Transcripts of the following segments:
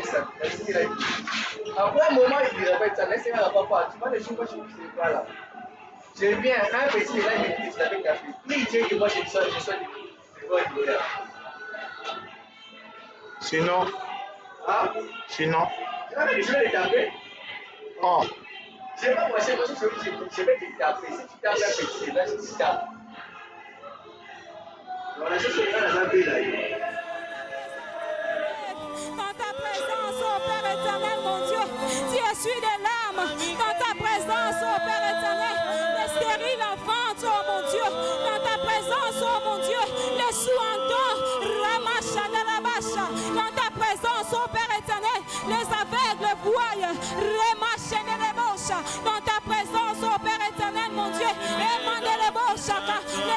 dit ça. C'est ce qu'il a dit. Après un moment, il répète ça. Laissez-moi papa, tu vois les choses que je ne sais pas là. Je viens, un petit là, il me dit c'est avec café. Prie Dieu que moi je sois du là. Sinon. Hein? Sinon. Je vais le taper. Oh. Je vais pas passer, je vais te taper. Si tu tapes un petit là, je te tape. Voilà, je suis dans la ville là. Dans ta présence, oh Père éternel, mon Dieu, tu essuies des larmes. Dans ta présence, oh Père éternel, les stériles enfantent, oh mon Dieu. Dans ta présence, oh mon Dieu, les sous-entends, Ramachanarabasha. Dans ta présence, oh Père éternel, les aveugles voient, Ramachanarabasha. Dans ta présence, oh Père éternel, mon Dieu, les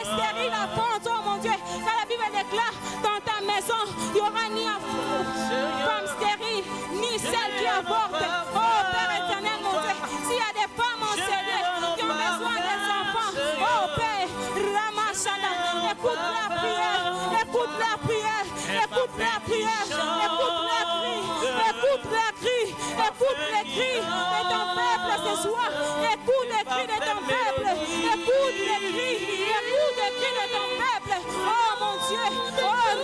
stériles enfantent, oh mon Dieu. Car la Bible déclare, dans ta maison, il n'y aura ni femme stérile, ni celle qui avorte. Oh Père éternel, mon Dieu, s'il y a des femmes enceintes qui ont besoin des enfants, oh Père, Ramachana, écoute la prière, écoute la prière, écoute la prière, écoute la cri, écoute la cri, écoute les cris de ton peuple ce soir, écoute les cris de ton peuple, écoute les cris de ton peuple. Oh mon Dieu, oh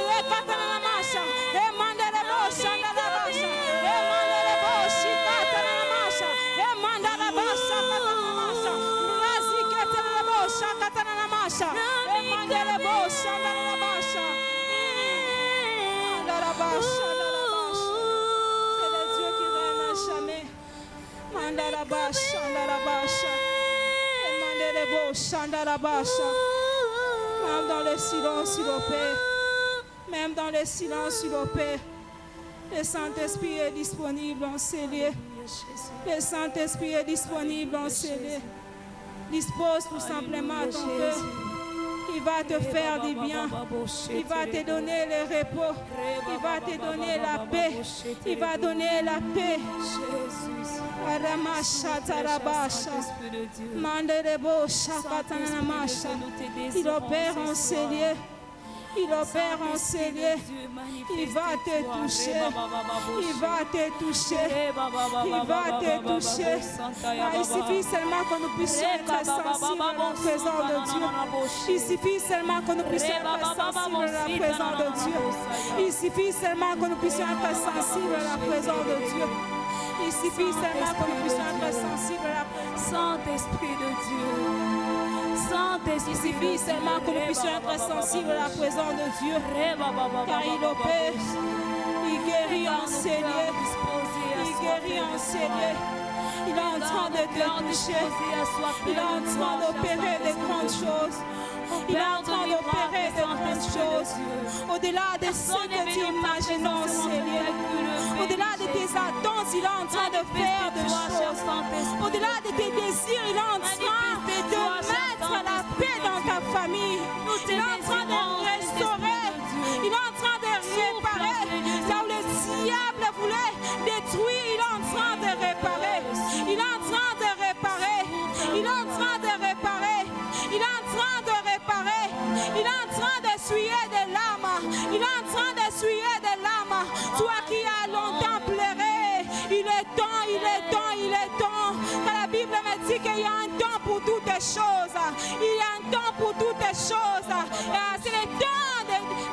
Rekatanamasha, Emandelebosha, Nalabasha, Emandeleboshi, Katanamasha, Emandelebosha, Katanamasha, Raziketelebosha, Katanamasha, Emandelebosha, Nalabasha, Nalabasha, Nalabasha. C'est le Dieu qui règne à jamais. Mandalabasha, Nalabasha, Emandelebosha, Nalabasha. Même dans le silence, il opère. Même dans le silence, il opère. Le Saint-Esprit est disponible en ces lieux. Le Saint-Esprit est disponible en ces lieux. Dispose tout simplement ton cœur. Il va te faire du bien. Il va te donner le repos. Il va te donner la paix. Il va donner la paix. Il opère en ces lieux. Il opère en ces lieux. Il va te toucher. Il va te toucher. Il va te toucher. Il suffit seulement que nous puissions être sensibles à la présence de Dieu. Il suffit seulement que nous puissions être sensibles à la présence de Dieu. Il suffit seulement que nous puissions être sensibles à la présence de Dieu. Il suffit seulement que nous puissions être sensibles à la Saint-Esprit de Dieu. Il suffit seulement que nous puissions être sensibles à la présence de Dieu. Car il opère, il guérit en ces lieux. Il guérit en ces lieux. Il est en train de te toucher. Il est en train d'opérer de grandes choses. Il est en train d'opérer de grandes choses. Au-delà de ce que tu imagines en ces lieux. Au-delà de tes attentes, il est en train de faire des choses. Au-delà de tes désirs, il est en train de mettre la paix dans ta famille. Il est en train de restaurer. Il est en train de réparer. Là où le diable voulait détruire, il est en train de réparer. Il est en train de réparer. Il est en train de réparer. Il est en train de réparer. Il est en train d'essuyer des larmes. Il est en train d'essuyer des larmes. Toi qui as longtemps pleuré, il est temps, il est temps, il est temps. Car la Bible me dit qu'il y a un temps pour toutes les choses. Il y a un temps pour toutes les choses. C'est le temps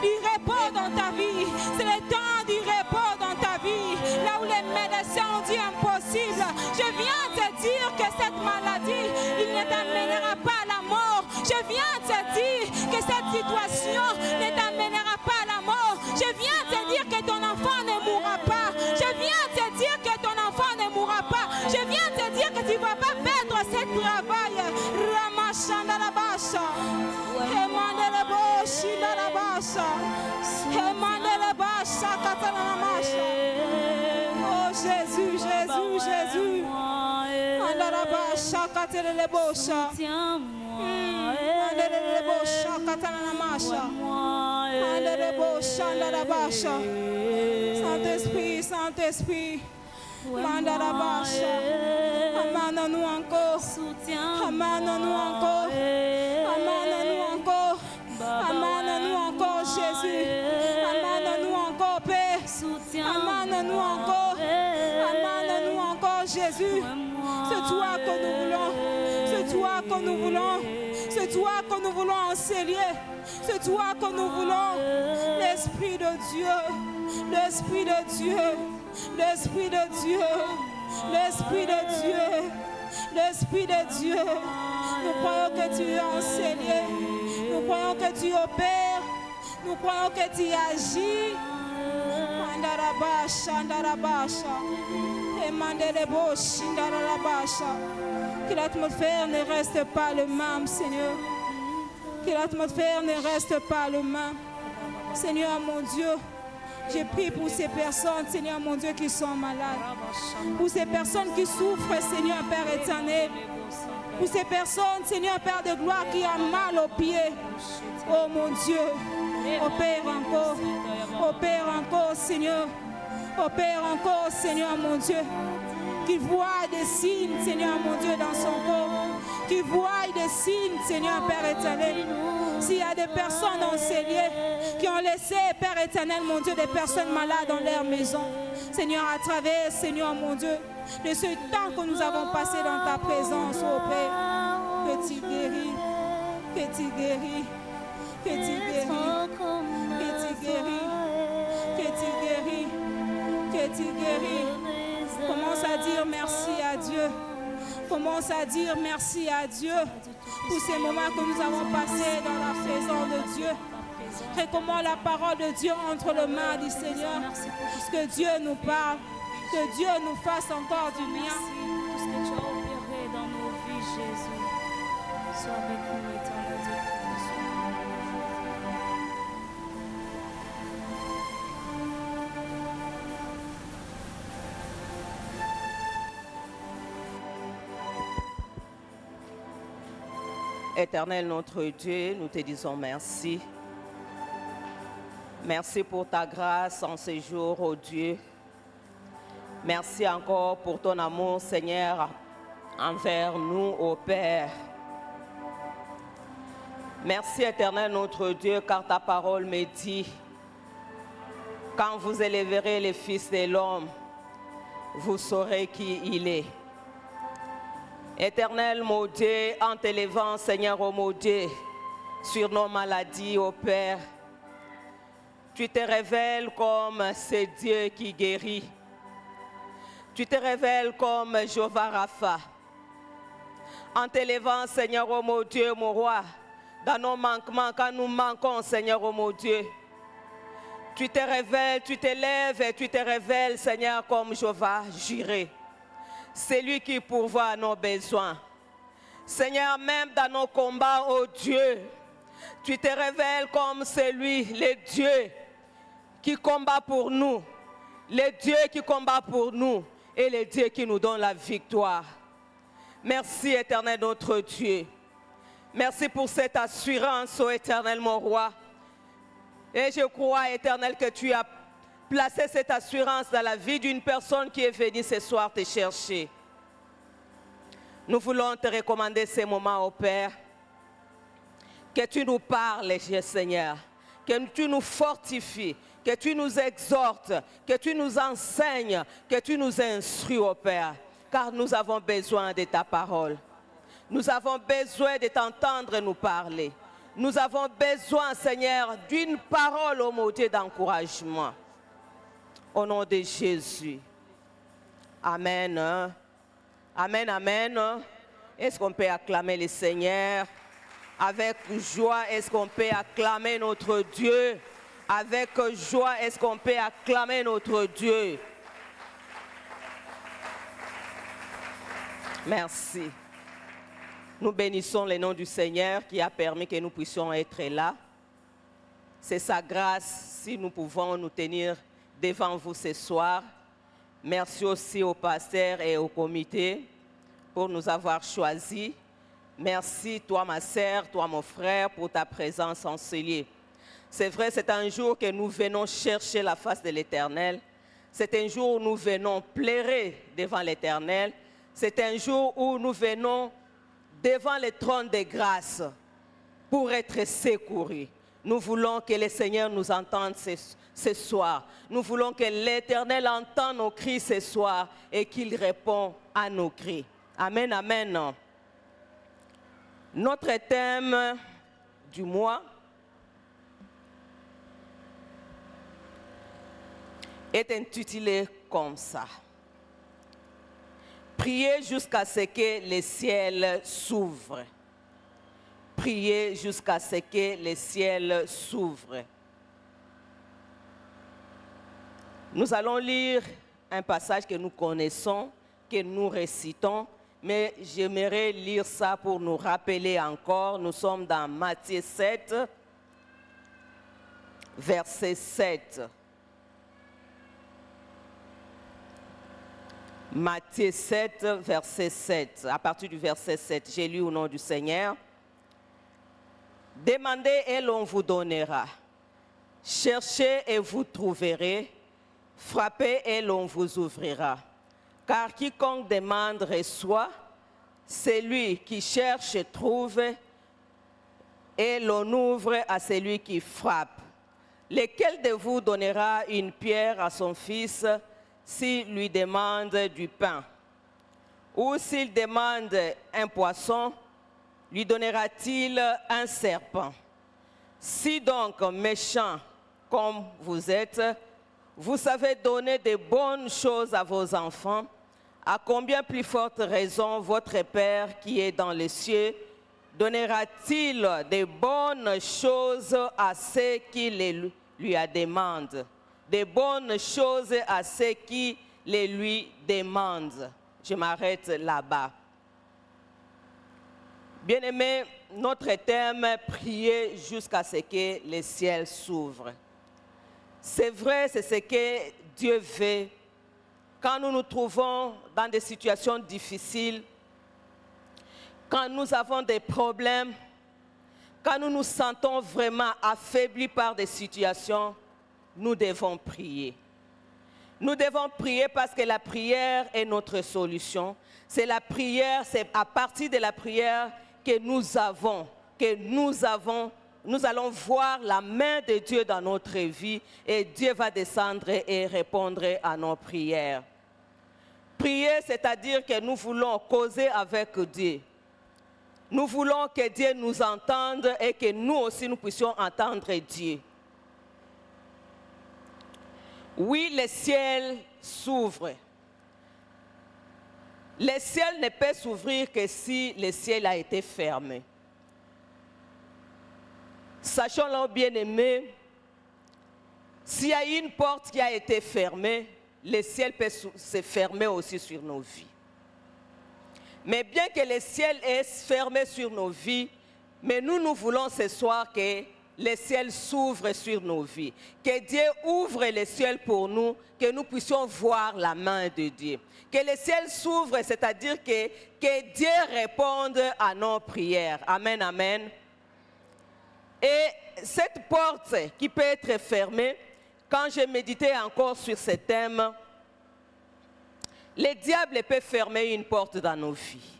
du repos dans ta vie. C'est le temps du repos dans ta vie. Là où les médecins ont dit impossible. Je viens te dire que cette maladie, il ne t'amènera pas à la mort. Je viens te dire que cette situation ne t'amènera pas à la mort. Je viens te dire que ton enfant ne mourra pas. Je viens te dire que ton enfant ne mourra pas. Je viens te dire que tu ne vas pas perdre ce travail. Ramashandarabasha. Emandeleboshindarabasha. Emandelebasha katananamasha. Oh Jésus, Jésus, Jésus. Andarabasha katelelebosha. Andelebosha katananamasha. Andelebosha andarabasha. Saint-Esprit, Saint-Esprit. Mandarabasha. Amène-nous encore. Amène-nous encore. Amène-nous encore. Amène-nous encore, Jésus. Amène-nous encore, Père. Amène-nous encore. Jésus. C'est toi que nous voulons. C'est toi que nous voulons. C'est toi que nous voulons enseigner. C'est toi que nous voulons. L'Esprit de Dieu. L'Esprit de Dieu. L'Esprit de Dieu. L'Esprit de Dieu. L'Esprit de Dieu. Nous croyons que tu es enseigné. Nous croyons que tu opères. Nous croyons que tu agis. Que l'atmosphère ne reste pas le même, Seigneur. Que l'atmosphère ne reste pas le même. Seigneur mon Dieu, j'ai prié pour ces personnes, Seigneur mon Dieu, qui sont malades. Pour ces personnes qui souffrent, Seigneur Père éternel. Pour ces personnes, Seigneur Père de gloire, qui ont mal aux pieds. Oh mon Dieu, opère encore, Seigneur. Opère encore, Seigneur mon Dieu. Qu'il voie des signes, Seigneur mon Dieu, dans son corps. Qu'il voie des signes, Seigneur Père éternel. S'il y a des personnes enseignées qui ont laissé, Père éternel, mon Dieu, des personnes malades dans leur maison. Seigneur, à travers, Seigneur mon Dieu, de ce temps que nous avons passé dans ta présence, oh Père, que tu guéris, que tu guéris, que tu guéris, que tu guéris, que tu guéris, que tu guéris. Commence à dire merci à Dieu. Commence à dire merci à Dieu pour ces moments que nous avons passés dans la présence de Dieu. Et comment la parole de Dieu entre les mains du Seigneur. Que Dieu nous parle. Que Dieu nous fasse encore du bien. Tout ce que tu as opéré dans nos vies, Jésus, sois avec nous, éternel Dieu. Éternel notre Dieu, nous te disons merci. Merci pour ta grâce en ce jour, oh Dieu. Merci encore pour ton amour, Seigneur, envers nous, ô Père. Merci, Éternel notre Dieu, car ta parole me dit, quand vous élèverez les fils de l'homme, vous saurez qui il est. Éternel mon Dieu, en t'élevant, Seigneur, ô mon Dieu, sur nos maladies, ô Père, tu te révèles comme ce Dieu qui guérit. Tu te révèles comme Jéhovah Rapha. En t'élevant, Seigneur, ô mon Dieu, mon roi, dans nos manquements, quand nous manquons, Seigneur, ô mon Dieu, tu te révèles, tu t'élèves et tu te révèles, Seigneur, comme Jéhovah Jireh. C'est lui qui pourvoit à nos besoins. Seigneur, même dans nos combats, ô Dieu, tu te révèles comme celui, le Dieu qui combat pour nous, le Dieu qui combat pour nous et le Dieu qui nous donne la victoire. Merci, Éternel notre Dieu. Merci pour cette assurance, ô Éternel mon roi. Et je crois, Éternel, que tu as placé cette assurance dans la vie d'une personne qui est venue ce soir te chercher. Nous voulons te recommander ces moments, ô Père. Que tu nous parles, Seigneur. Que tu nous fortifies. Que tu nous exhortes. Que tu nous enseignes. Que tu nous instruis, ô Père. Car nous avons besoin de ta parole. Nous avons besoin de t'entendre nous parler. Nous avons besoin, Seigneur, d'une parole, ô mon Dieu, d'encouragement. Au nom de Jésus. Amen. Amen, amen. Est-ce qu'on peut acclamer le Seigneur? Avec joie, est-ce qu'on peut acclamer notre Dieu? Avec joie, est-ce qu'on peut acclamer notre Dieu? Merci. Nous bénissons le nom du Seigneur qui a permis que nous puissions être là. C'est sa grâce si nous pouvons nous tenir devant vous ce soir. Merci aussi au pasteur et au comité pour nous avoir choisis. Merci toi ma sœur, toi mon frère pour ta présence en ce lieu. C'est vrai, c'est un jour que nous venons chercher la face de l'Éternel. C'est un jour où nous venons pleurer devant l'Éternel. C'est un jour où nous venons devant le trône de grâce pour être secourus. Nous voulons que le Seigneur nous entende ce soir. Nous voulons que l'Éternel entende nos cris ce soir et qu'il répond à nos cris. Amen, amen. Notre thème du mois est intitulé comme ça. Priez jusqu'à ce que les ciels s'ouvrent. Priez jusqu'à ce que les ciels s'ouvrent. Nous allons lire un passage que nous connaissons, que nous récitons, mais j'aimerais lire ça pour nous rappeler encore. Nous sommes dans Matthieu 7, verset 7. Matthieu 7, verset 7. À partir du verset 7, j'ai lu au nom du Seigneur. Demandez et l'on vous donnera. Cherchez et vous trouverez. Frappez et l'on vous ouvrira. Car quiconque demande reçoit, celui qui cherche trouve, et l'on ouvre à celui qui frappe. Lequel de vous donnera une pierre à son fils s'il lui demande du pain? Ou s'il demande un poisson, lui donnera-t-il un serpent? Si donc, méchant comme vous êtes, vous savez donner de bonnes choses à vos enfants, à combien plus forte raison votre Père qui est dans les cieux donnera-t-il de bonnes choses à ceux qui les lui demandent? De bonnes choses à ceux qui les lui demandent. Je m'arrête là-bas. Bien-aimés, notre thème, prier jusqu'à ce que les ciels s'ouvrent. C'est vrai, c'est ce que Dieu veut. Quand nous nous trouvons dans des situations difficiles, quand nous avons des problèmes, quand nous nous sentons vraiment affaiblis par des situations, nous devons prier. Nous devons prier parce que la prière est notre solution. C'est la prière, c'est à partir de la prière que nous allons voir la main de Dieu dans notre vie et Dieu va descendre et répondre à nos prières. Prier, c'est-à-dire que nous voulons causer avec Dieu. Nous voulons que Dieu nous entende et que nous aussi nous puissions entendre Dieu. Oui, le ciel s'ouvre. Le ciel ne peut s'ouvrir que si le ciel a été fermé. Sachons-le, bien-aimés, s'il y a une porte qui a été fermée, le ciel peut se fermer aussi sur nos vies. Mais bien que le ciel est fermé sur nos vies, mais nous voulons ce soir que le ciel s'ouvre sur nos vies. Que Dieu ouvre le ciel pour nous, que nous puissions voir la main de Dieu. Que le ciel s'ouvre, c'est-à-dire que Dieu réponde à nos prières. Amen, amen. Et cette porte qui peut être fermée, quand j'ai médité encore sur ce thème, le diable peut fermer une porte dans nos vies.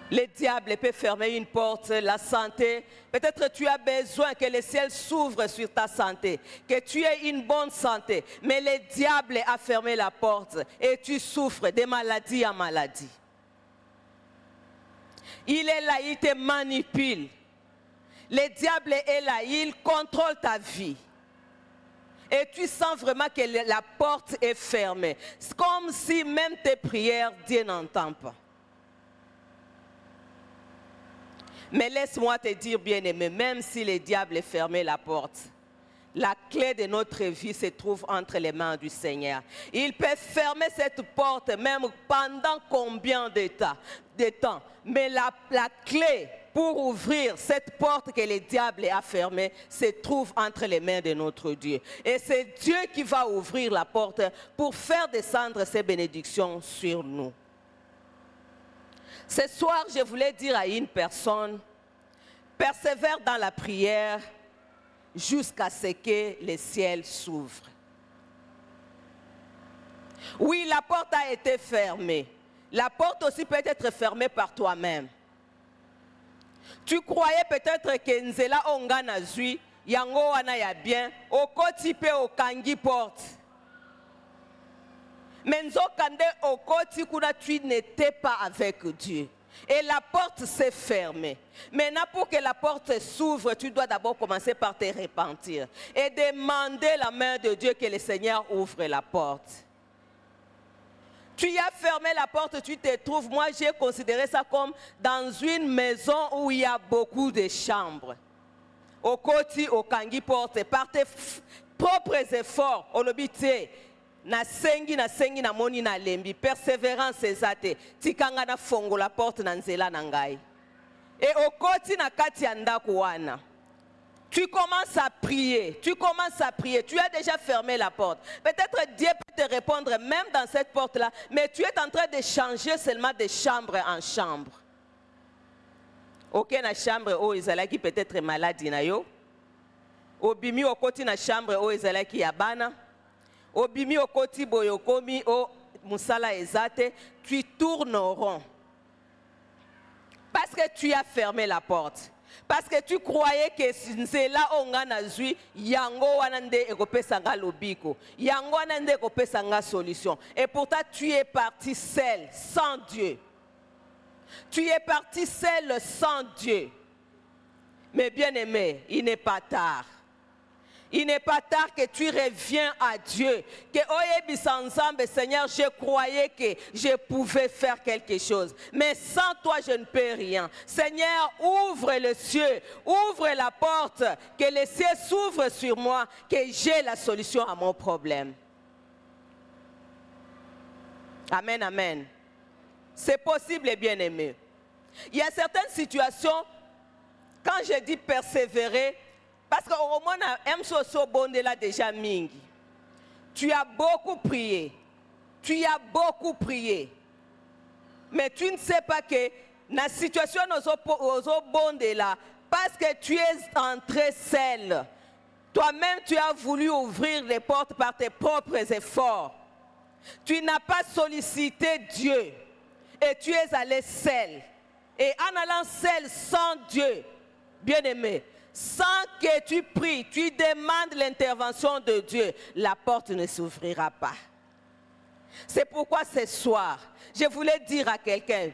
Le diable peut fermer une porte, la santé. Peut-être tu as besoin que le ciel s'ouvre sur ta santé, que tu aies une bonne santé. Mais le diable a fermé la porte et tu souffres de maladie en maladie. Il est là, il te manipule. Le diable est là, il contrôle ta vie. Et tu sens vraiment que la porte est fermée. C'est comme si même tes prières, Dieu n'entend pas. Mais laisse-moi te dire, bien-aimé, même si le diable a fermé la porte, la clé de notre vie se trouve entre les mains du Seigneur. Il peut fermer cette porte même pendant combien de temps. Mais la clé pour ouvrir cette porte que le diable a fermée se trouve entre les mains de notre Dieu. Et c'est Dieu qui va ouvrir la porte pour faire descendre ses bénédictions sur nous. Ce soir, je voulais dire à une personne, persévère dans la prière jusqu'à ce que le ciel s'ouvre. Oui, la porte a été fermée. La porte aussi peut être fermée par toi-même. Tu croyais peut-être que nzela onga na zui, yango wana ya bien, okoti pe okangi porte. Mais nzokande okoti kuna tu n'étais pas avec Dieu. Et la porte s'est fermée. Maintenant, pour que la porte s'ouvre, tu dois d'abord commencer par te repentir et demander la main de Dieu que le Seigneur ouvre la porte. Tu y as fermé la porte, tu te trouves, moi j'ai considéré ça comme dans une maison où il y a beaucoup de chambres. Au côté, au kangi porte, par tes propres efforts, au lobité, na sengi na moni na lembi, persévérance ezate, tikanga na fongo la porte na nzela na ngai. Et au côté na kati andako wana. Tu commences à prier, tu as déjà fermé la porte. Peut-être Dieu peut te répondre même dans cette porte-là, mais tu es en train de changer seulement de chambre en chambre. Ok, na chambre où ezalaki peut-être malade na yo. Obimi okoti na chambre où ezalaki yabana. Obimi okoti boyokomi o musala ezate, tu tournes au rond. Parce que tu as fermé la porte. Parce que tu croyais que c'est là où on a zui, yango wanande ekopesanga lobiko, yango wanande ekopesanga solution. Et pourtant tu es parti seul, sans Dieu. Tu es parti seul, sans Dieu. Mais bien aimé, il n'est pas tard. Il n'est pas tard que tu reviens à Dieu. Que oyebi ensemble, Seigneur, je croyais que je pouvais faire quelque chose. Mais sans toi, je ne peux rien. Seigneur, ouvre le ciel, ouvre la porte, que le ciel s'ouvre sur moi, que j'ai la solution à mon problème. Amen, amen. C'est possible, bien aimé. Il y a certaines situations, quand je dis persévérer, parce qu'au moins, M. Bonde l'a déjà mingi. Tu as beaucoup prié. Tu as beaucoup prié. Mais tu ne sais pas que la situation aux Bonde là, parce que tu es entré seul. Toi-même, tu as voulu ouvrir les portes par tes propres efforts. Tu n'as pas sollicité Dieu. Et tu es allé seul. Et en allant seul, sans Dieu, bien-aimé, sans que tu pries, tu demandes l'intervention de Dieu, la porte ne s'ouvrira pas. C'est pourquoi ce soir, je voulais dire à quelqu'un,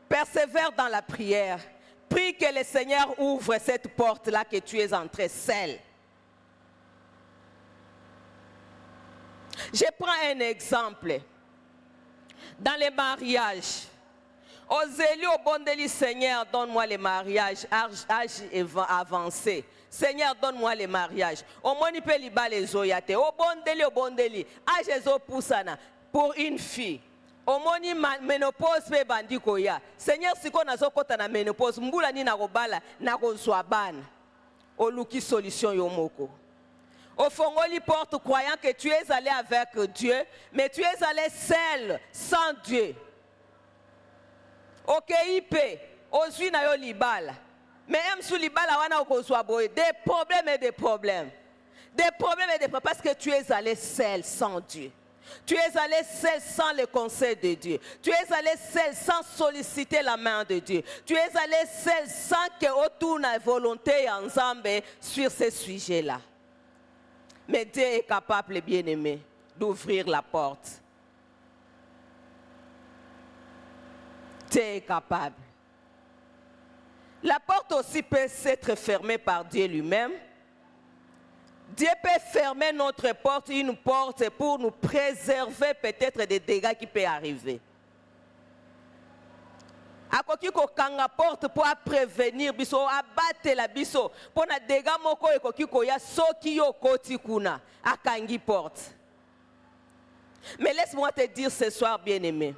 persévère dans la prière, prie que le Seigneur ouvre cette porte-là que tu es entré seul. Je prends un exemple. Dans les mariages, Oseli au bondeli, Seigneur, donne-moi les mariages, âge avancé. Seigneur, donne-moi les mariages. Au moins, il peut les zoyate. Au bondeli, âge poussana pour une fille. Au moins, ménopause pe bandikoya. Seigneur, si on a zokota na ménopause, mbula ni na robala na kozwabana. Au luki solution yomoko. Au fond, on lui porte croyant que tu es allé avec Dieu, mais tu es allé seul, sans Dieu. Ok, IP, ozui na yo libala. Mais même sous libala, wana okozwa boye. Des problèmes et des problèmes. Des problèmes et des problèmes. Parce que tu es allé seul, sans Dieu. Tu es allé seul sans le conseil de Dieu. Tu es allé seul sans solliciter la main de Dieu. Tu es allé seul sans que autour na volonté ensemble sur ce sujet-là. Mais Dieu est capable, bien-aimé, d'ouvrir la porte. Dieu est capable. La porte aussi peut être fermée par Dieu lui-même. Dieu peut fermer notre porte, une porte pour nous préserver peut-être des dégâts qui peuvent arriver. Akoki ko kanga porte pour prévenir biso, abattre la biso, pour na dégâts moko ekoki ko ya soki yo koti kuna, akangi porte. Mais laisse-moi te dire ce soir, bien-aimé,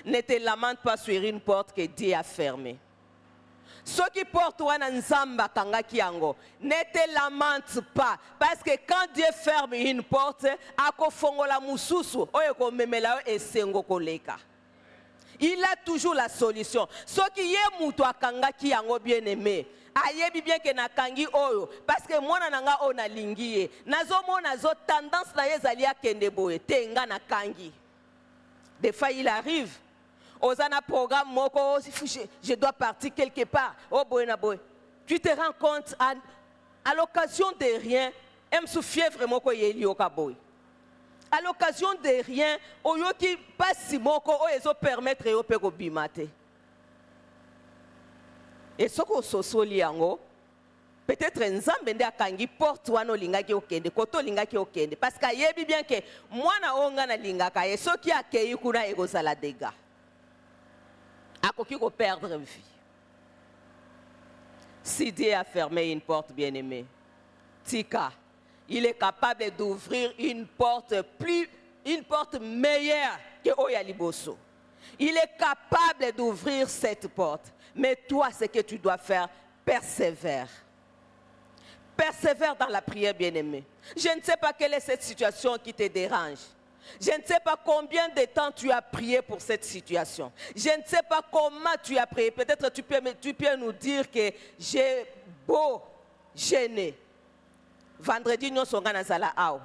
ne te lamente pas sur une porte que Dieu a fermée. Ceux qui portent wana nzamba kangaki yango, ne te lamente pas, parce que quand Dieu ferme une porte, akofongola mususu, oyo ko memela yo esengo koleka. Il a toujours la solution. Ceux qui y muto akangaki yango bien-aimé, ayebi bien que nakangi oyo, parce que moi nanga ona lingiye, nazo mona zo tendance na yezali akende boye, tenga nakangi. Des fois il arrive. Osana programme moko, je dois partir quelque part. Oh boy na boy. Tu te rends compte à l'occasion de rien, aime sous fièvre moko yeli okaboy. À l'occasion de rien, oyo qui passe moko o ezo permettre yo pe ko bimate. Et ce qu'on sosoli yango, peut-être nzambe nde akangi porte wana olingaki okende, koto olingaki okende. Parce que yebi bien que mwana onga na lingaka ye soki akei kuna ekozala dégâts. Akoki ko perdre vie. Si Dieu a fermé une porte, bien-aimé, Tika, il est capable d'ouvrir une porte meilleure que Oyaliboso. Il est capable d'ouvrir cette porte. Mais toi, ce que tu dois faire, persévère. Persévère dans la prière, bien-aimé. Je ne sais pas quelle est cette situation qui te dérange. Je ne sais pas combien de temps tu as prié pour cette situation. Je ne sais pas comment tu as prié. Peut-être tu peux nous dire que j'ai beau gêner. Vendredi, nous sommes dans la aou.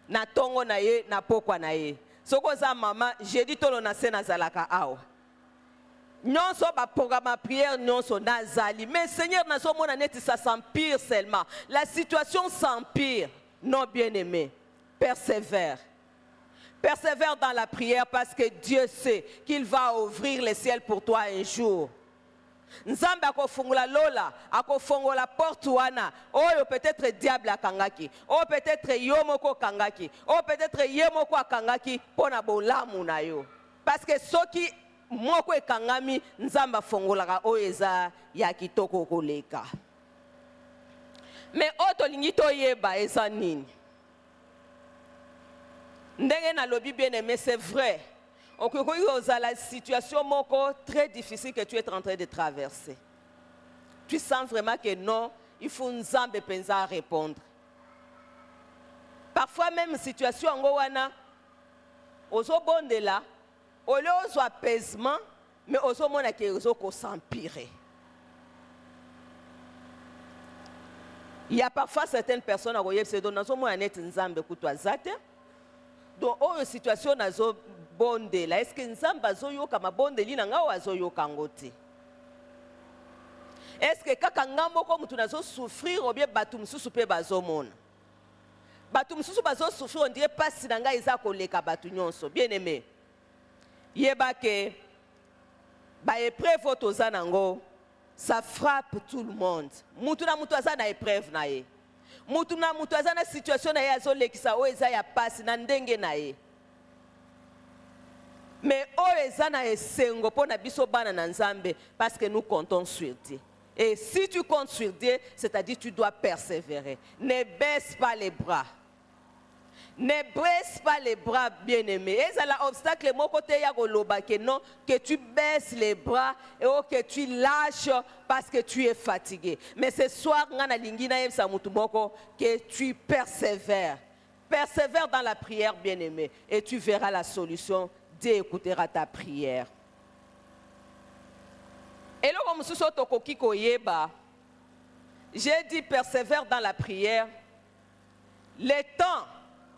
Na tongo na ye, na pokwa na ye. Soko za mama, j'ai dit tolo na se na zalaka aou. Nous sommes à programme prière, nous sommes nazali. Mais Seigneur, nous sommes ça s'empire seulement. La situation s'empire. Non, bien-aimé, persévère. Persévère dans la prière parce que Dieu sait qu'il va ouvrir les ciels pour toi un jour. Nzambe akofungula lola, akofungola porte wana. Oyo peut-être diable akangaki. Oh peut-être yomoko kangaki. Oh peut-être yemoko akangaki pona bolamu na yo. Parce que soki moko ekangami nzambe afungolaka oyo eza ya kitoko koleka. Mais oto lingi toyeba eza nini? Ndenge na lobi bien-aimé, c'est vrai. La situation moko très difficile que tu es en train de traverser. Tu sens vraiment que non, il faut nzambe pensa répondre. Parfois même situation ngo wana ozo bondela, ole ozo apaisement, mais ozo mona ke ozo ko s'empirer. Il y a parfois certaines personnes à voyer se donnent mona net nzambe kutwa zate. Donc oyo situation nazo bondela, est-ce que nzambe azoyoka mabondeli na nga azoyoka ngote? Est-ce que kaka ngambo ko mutu nazo souffrir ou bien batu mususu pe bazomona? Batu mususu bazo souffrir on dirait pas si na nga eza koleka batu nyonso. Bien aimé. Yeba ke ba épreuve toza nango, ça frappe tout le monde. Mutu na mutu aza na épreuve na ye. Mutu na mutu aza na situation na ye azolekisa o eza ya pasi na ndenge na ye. Mais o eza na esengo pona biso bana na nzambe parce que nous comptons sur Dieu. Et si tu comptes sur Dieu, c'est-à-dire tu dois persévérer. Ne baisse pas les bras. Ne baisse pas les bras, bien-aimés. Et c'est l'obstacle mon côté ya goloba que non, que tu baisses les bras et que tu lâches parce que tu es fatigué. Mais ce soir, ngana lingina yem sa mutu moko que tu persévères. Persévère dans la prière, bien-aimé, et tu verras la solution. Dieu écoutera ta prière. Et là, comme j'ai dit persévère dans la prière. Les temps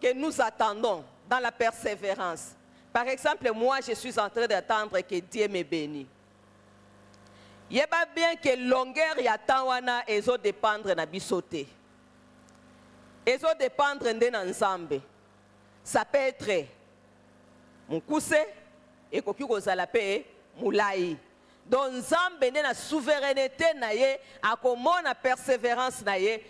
que nous attendons dans la persévérance. Par exemple, moi, je suis en train d'attendre que Dieu me bénisse. Il y a bien que longueur y a temps wana ezo dépendre na bisoté. Ezo dépendre de ensemble. Ça peut être mukuse et koki kozala pe mulai. Donc nzambe ne na souveraineté na ye akomona persévérance na ye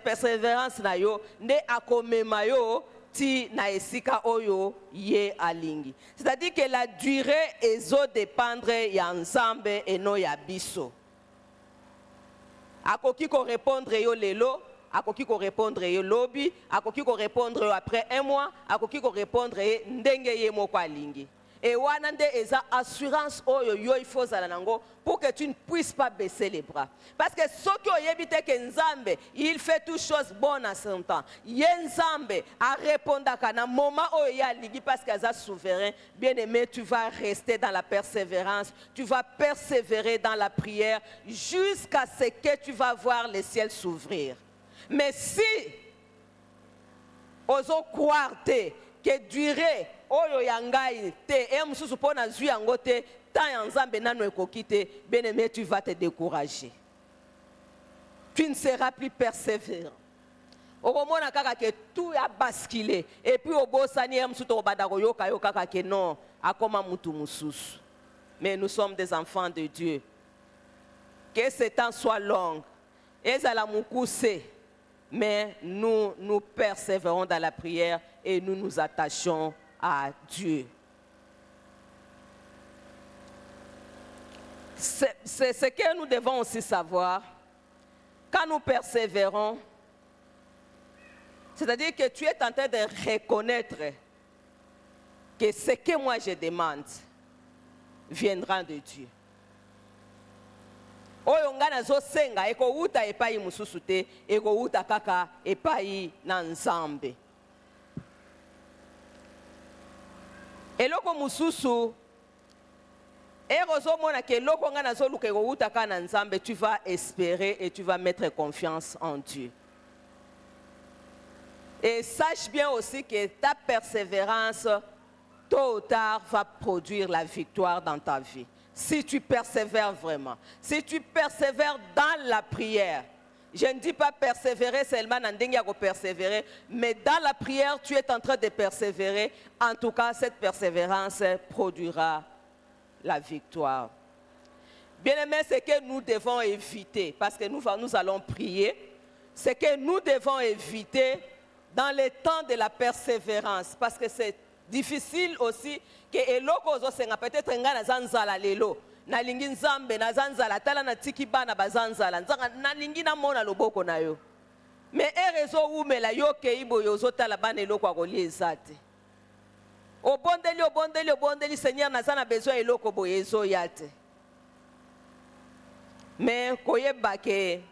persévérance na yo ne akomema yo ti na esika oyo ye alingi. C'est-à-dire que la durée ezo dépendre ya nzambe et no ya biso. Akoki ko répondre yo lelo, akoki ko répondre yo lobi, akoki ko répondre après un mois, akoki ko répondre ndenge ye moko alingi. Et wanande eza assurance oyo yo il faut zala nango pour que tu ne puisses pas baisser les bras. Parce que ce qui oyebite que nzambe, il fait toutes choses bonnes en son temps. Nzambe a répondu à un moment où il y a ligi parce qu'il est souverain. Bien-aimé, tu vas rester dans la persévérance, tu vas persévérer dans la prière jusqu'à ce que tu vas voir les ciels s'ouvrir. Mais si oso croire que durée oyo ya ngai te e mususu po na zwi yango te tant ya nzambe nano ekoki te, bien-aimé, tu vas te décourager. Tu ne seras plus persévérant. Okomona kaka ke tout a basculé et puis obosani e mususu to bada koyoka yo kaka ke non akoma mutu mususu. Mais nous sommes des enfants de Dieu. Que ce temps soit long. Ezala mukuse. Mais nous persévérons dans la prière et nous nous attachons à Dieu. C'est ce que nous devons aussi savoir. Quand nous persévérons, c'est-à-dire que tu es en train de reconnaître que ce que moi je demande viendra de Dieu. Oyo nga nazosenga ekouta epai mususu te, ekouta kaka epai na Nzambe. Eloko mususu ekozomona ke eloko nga nazoluka ekouta ka na Nzambe, tu vas espérer et tu vas mettre confiance en Dieu. Et sache bien aussi que ta persévérance, tôt ou tard, va produire la victoire dans ta vie. Si tu persévères vraiment, si tu persévères dans la prière, je ne dis pas persévérer seulement dans le persévérer, mais dans la prière, tu es en train de persévérer. En tout cas, cette persévérance produira la victoire. Bien-aimés, ce que nous devons éviter, parce que nous allons prier, ce que nous devons éviter dans le temps de la persévérance, parce que c'est difficile aussi que eloko ozosenga peut-être nga nazanzala lelo nalingi Nzambe nazanzala tala na tiki bana bazanzala nzanga nalingi na mona loboko na yo mais erezo umela yo ke ibo yozotala bana eloko akoli ezate obondeli Seigneur nazana besoin eloko boyezo yate mais koyeba ke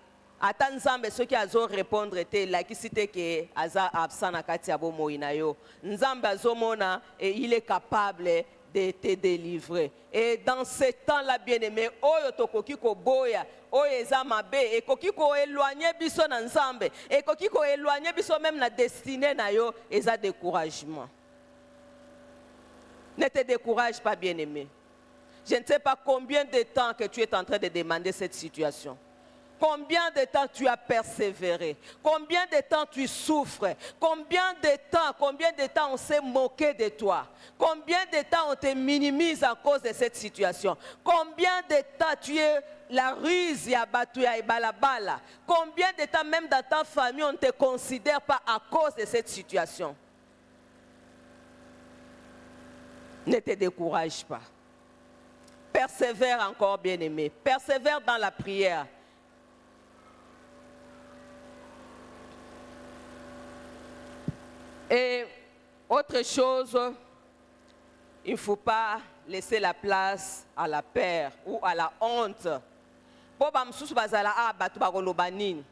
ata Nzambe soki azo répondre te lakisi te ke aza absent na kati ya bomoi na yo. Nzambe azomona et il est capable de te délivrer. Et dans ce temps-là, bien-aimé, oyo tokoki ko boya, oyo eza mabe, ekoki ko éloigner biso na Nzambe, ekoki ko éloigner biso même na destinée na yo, eza découragement. Ne te décourage pas, bien-aimé. Je ne sais pas combien de temps que tu es en train de demander cette situation. Combien de temps tu as persévéré? Combien de temps tu souffres? Combien de temps on s'est moqué de toi? Combien de temps on te minimise à cause de cette situation? Combien de temps tu es la ruse ya batuya et balabala? Combien de temps même dans ta famille on ne te considère pas à cause de cette situation? Ne te décourage pas. Persévère encore, bien-aimé. Persévère dans la prière. Et autre chose, il ne faut pas laisser la place à la peur ou à la honte. Boba msusu bazala batu bakoloba nini.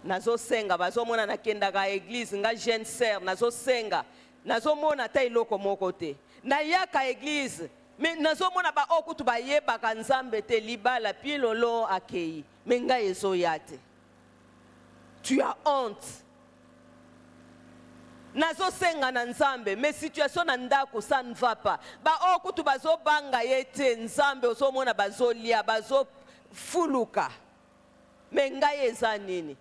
Nazo senga bazomona nakendaka église nga jeune sœur nazo senga nazomona ta iloko moko te. Na yaka église mais nazomona ba okutu bayebaka Nzambe te libala pi lolo akei. Mais nga ezoya te. Tu as honte. Nazo senga na Nzambe, mais situation na ndako ça ne va pas. Ba okutu bazo banga yete Nzambe osomona bazo lia bazo fuluka. Mais ngai eza nini?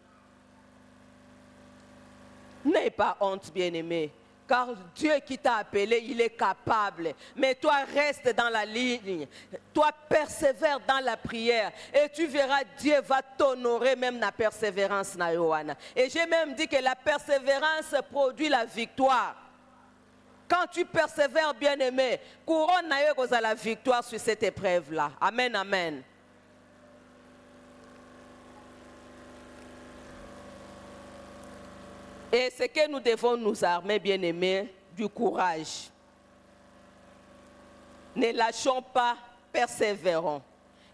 N'aie pas honte, bien-aimé, car Dieu qui t'a appelé, il est capable. Mais toi, reste dans la ligne. Toi, persévère dans la prière. Et tu verras, Dieu va t'honorer même la persévérance. Et j'ai même dit que la persévérance produit la victoire. Quand tu persévères, bien-aimé, couronne à la victoire sur cette épreuve-là. Amen, amen. Et c'est que nous devons nous armer, bien-aimés, du courage. Ne lâchons pas, persévérons.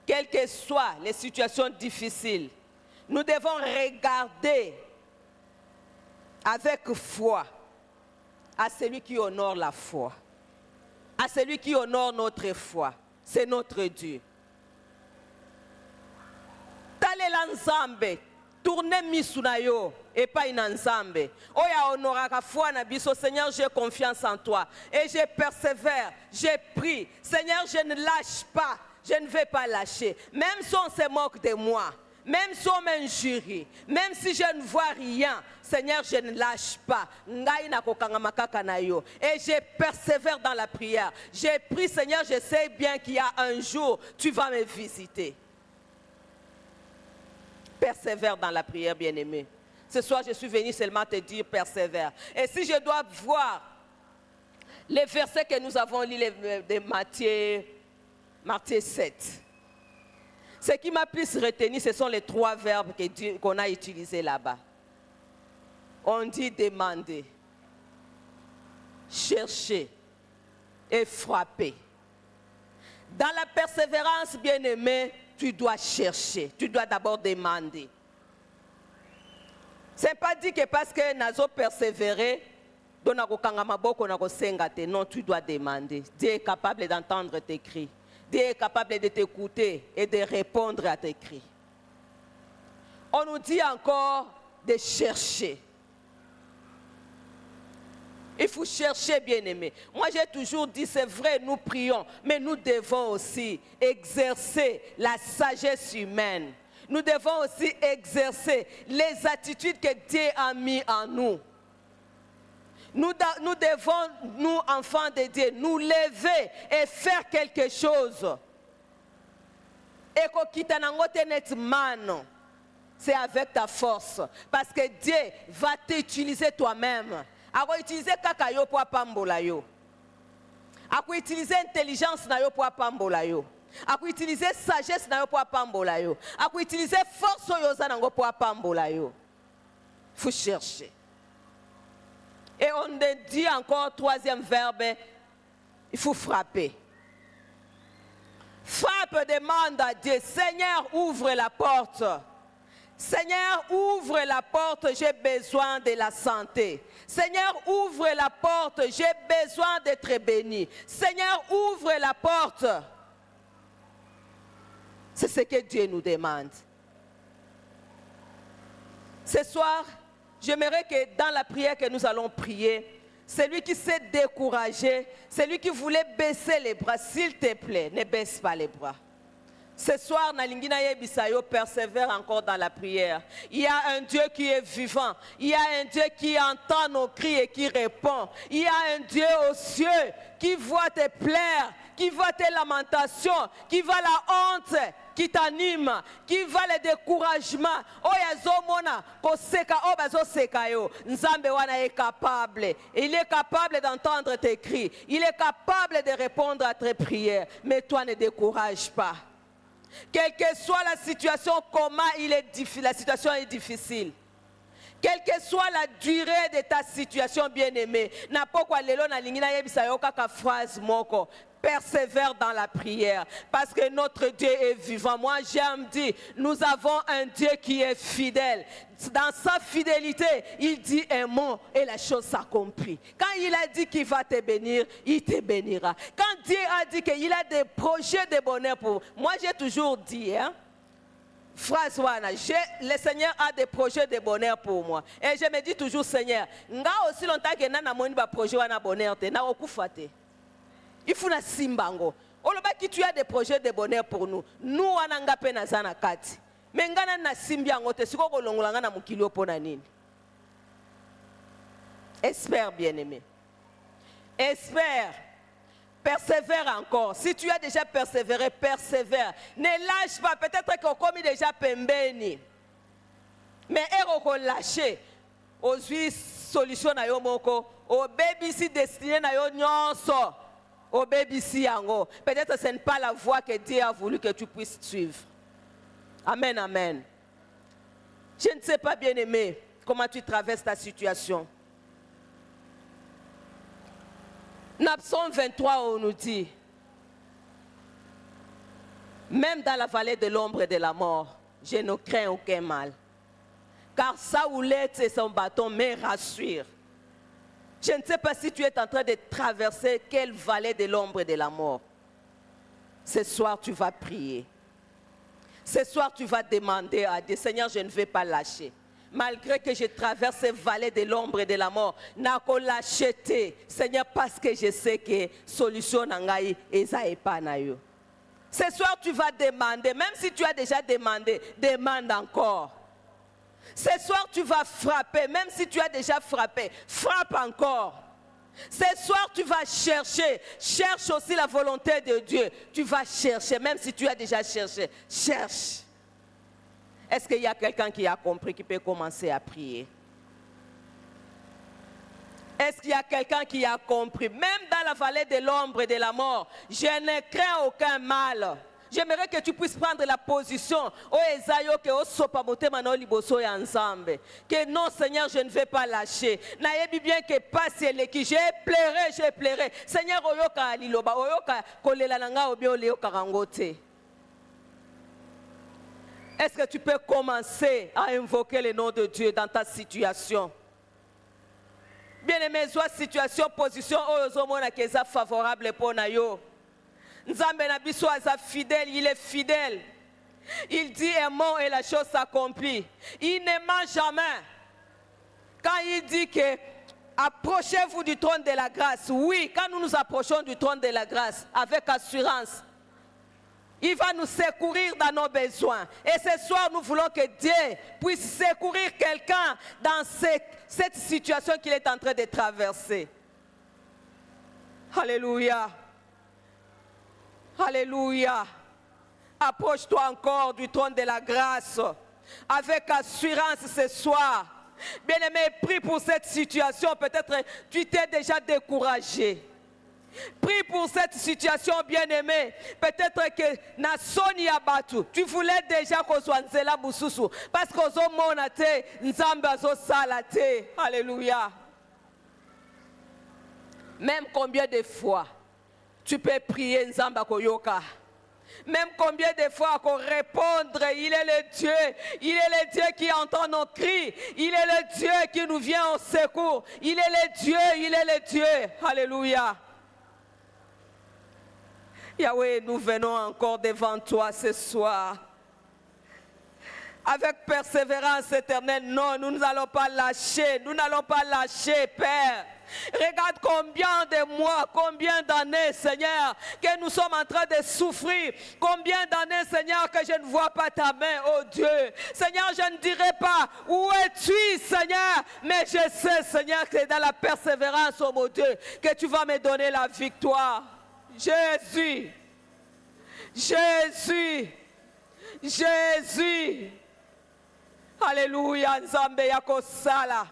Quelles que soient les situations difficiles, nous devons regarder avec foi à celui qui honore la foi, à celui qui honore notre foi. C'est notre Dieu. Tale la Nzambe, tournez misunayo. et pas une ensemble. Oya honoraka foi na biso. Seigneur, j'ai confiance en toi et je persévère, j'ai pris. Seigneur, je ne lâche pas, je ne vais pas lâcher. Même si on se moque de moi, même si on m'injurie, même si je ne vois rien, Seigneur, je ne lâche pas. Et je persévère dans la prière. J'ai pris, Seigneur, je sais bien qu'il y a un jour, tu vas me visiter. Persévère dans la prière, bien-aimé. Ce soir, je suis venu seulement te dire persévère. Et si je dois voir les versets que nous avons lus de Matthieu 7, ce qui m'a plus retenu, ce sont les 3 verbes qu'on a utilisés là-bas. On dit demander, chercher et frapper. Dans la persévérance, bien-aimé, tu dois chercher. Tu dois d'abord demander. Ce n'est pas dit que parce que nous avons persévéré, non, tu dois demander. Dieu est capable d'entendre tes cris. Dieu est capable de t'écouter et de répondre à tes cris. On nous dit encore de chercher. Il faut chercher, bien-aimé. Moi, j'ai toujours dit, c'est vrai, nous prions, mais nous devons aussi exercer la sagesse humaine. Nous devons aussi exercer les attitudes que Dieu a mis en nous. Nous devons, nous, enfants de Dieu, nous lever et faire quelque chose. Et c'est avec ta force. Parce que Dieu va t'utiliser toi-même. Il va utiliser kakayo pour pambola yo. Il va utiliser intelligence na yo pour pambola yo. Il va utiliser sagesse na yo pour pambola yo. Il va utiliser force yo pour pambola yo. Il faut chercher. Et on dit encore, 3e verbe, il faut frapper. Frappe, demande à Dieu, Seigneur, ouvre la porte. Seigneur, ouvre la porte, j'ai besoin de la santé. Seigneur, ouvre la porte, j'ai besoin d'être béni. Seigneur, ouvre la porte. C'est ce que Dieu nous demande. Ce soir, j'aimerais que dans la prière que nous allons prier, celui qui s'est découragé, celui qui voulait baisser les bras, s'il te plaît, ne baisse pas les bras. Ce soir, Nalingina Yebisayo persévère encore dans la prière. Il y a un Dieu qui est vivant. Il y a un Dieu qui entend nos cris et qui répond. Il y a un Dieu aux cieux qui voit tes pleurs, qui voit tes lamentations, qui voit la honte, qui t'anime, qui voit le découragement. Nzambe wana est capable. Il est capable d'entendre tes cris. Il est capable de répondre à tes prières. Mais toi, ne décourage pas. Quelle que soit la situation, comment la situation est difficile. Quelle que soit la durée de ta situation, bien-aimée. Persévère dans la prière. Parce que notre Dieu est vivant. Moi, j'aime dire, nous avons un Dieu qui est fidèle. Dans sa fidélité, il dit un mot et la chose s'accomplit. Quand il a dit qu'il va te bénir, il te bénira. Quand Dieu a dit qu'il a des projets de bonheur pour vous, moi j'ai toujours dit, phrase wana, le Seigneur a des projets de bonheur pour moi. Et je me dis toujours, Seigneur, nga aussi longtemps que nana moni ba projet wana bonheur te na okufate. Il faut na simbango. Olobaki tu as des projets de bonheur pour nous. Nous wana nga pe na zana kati. Mais ngana na simbiango te siko kolongola nga na mukili opona nini. Espère, bien-aimé. Espère. Persévère encore. Si tu as déjà persévéré, persévère. Ne lâche pas. Peut-être qu'on commis déjà pembeni. Mais eroko lâcher. Ozui solution na yo moko. O baby si destiné na yo nyonso. O baby si yango. Peut-être ce n'est pas la voie que Dieu a voulu que tu puisses suivre. Amen, amen. Je ne sais pas, bien-aimé, comment tu traverses ta situation. Dans Psaume 23, on nous dit, même dans la vallée de l'ombre et de la mort, je ne crains aucun mal. Car sa houlette et son bâton me rassurent. Je ne sais pas si tu es en train de traverser quelle vallée de l'ombre et de la mort. Ce soir, tu vas prier. Ce soir, tu vas demander à Dieu, Seigneur, je ne vais pas lâcher. Malgré que je traverse ces vallées de l'ombre et de la mort, nako l'acheter, Seigneur, parce que je sais que solution nangai eza epa na yo. Ce soir, tu vas demander, même si tu as déjà demandé, demande encore. Ce soir, tu vas frapper, même si tu as déjà frappé, frappe encore. Ce soir, tu vas chercher, cherche aussi la volonté de Dieu. Tu vas chercher, même si tu as déjà cherché, cherche. Est-ce qu'il y a quelqu'un qui a compris, qui peut commencer à prier? Est-ce qu'il y a quelqu'un qui a compris? Même dans la vallée de l'ombre et de la mort, je ne crains aucun mal. J'aimerais que tu puisses prendre la position. Que non, Seigneur, je ne vais pas lâcher. Naïe bien que passe qui j'ai pleuré. Seigneur, oyoka aliloba, oyoka kolela nanga obio leo karangote. Est-ce que tu peux commencer à invoquer le nom de Dieu dans ta situation? Bien-aimé, soit situation, position, ozomona keza favorable pour nayo. Nzambe na biso aza fidèle, il est fidèle. Il dit un mot et la chose s'accomplit. Il ne ment jamais. Quand il dit que approchez-vous du trône de la grâce, oui, quand nous nous approchons du trône de la grâce avec assurance, il va nous secourir dans nos besoins. Et ce soir, nous voulons que Dieu puisse secourir quelqu'un dans cette situation qu'il est en train de traverser. Alléluia. Alléluia. Approche-toi encore du trône de la grâce avec assurance ce soir. Bien-aimé, prie pour cette situation. Peut-être tu t'es déjà découragé. Prie pour cette situation, bien-aimé. Peut-être que Nasoni Abatu, tu voulais déjà qu'on soit Nzela Mususu. Parce qu'on a monate, Nzamba zo salate. Alléluia. Même combien de fois tu peux prier Nzamba Koyoka. Même combien de fois qu'on répondre, il est le Dieu qui entend nos cris, il est le Dieu qui nous vient au secours, il est le Dieu, alléluia. Yahweh, nous venons encore devant toi ce soir. Avec persévérance éternelle, non, nous n'allons pas lâcher, Père. Regarde combien de mois, combien d'années, Seigneur, que nous sommes en train de souffrir. Combien d'années, Seigneur, que je ne vois pas ta main, oh Dieu. Seigneur, je ne dirai pas où es-tu, Seigneur, mais je sais, Seigneur, que dans la persévérance, oh mon Dieu, que tu vas me donner la victoire. Jésus. Alléluia, Nzambe yakosala.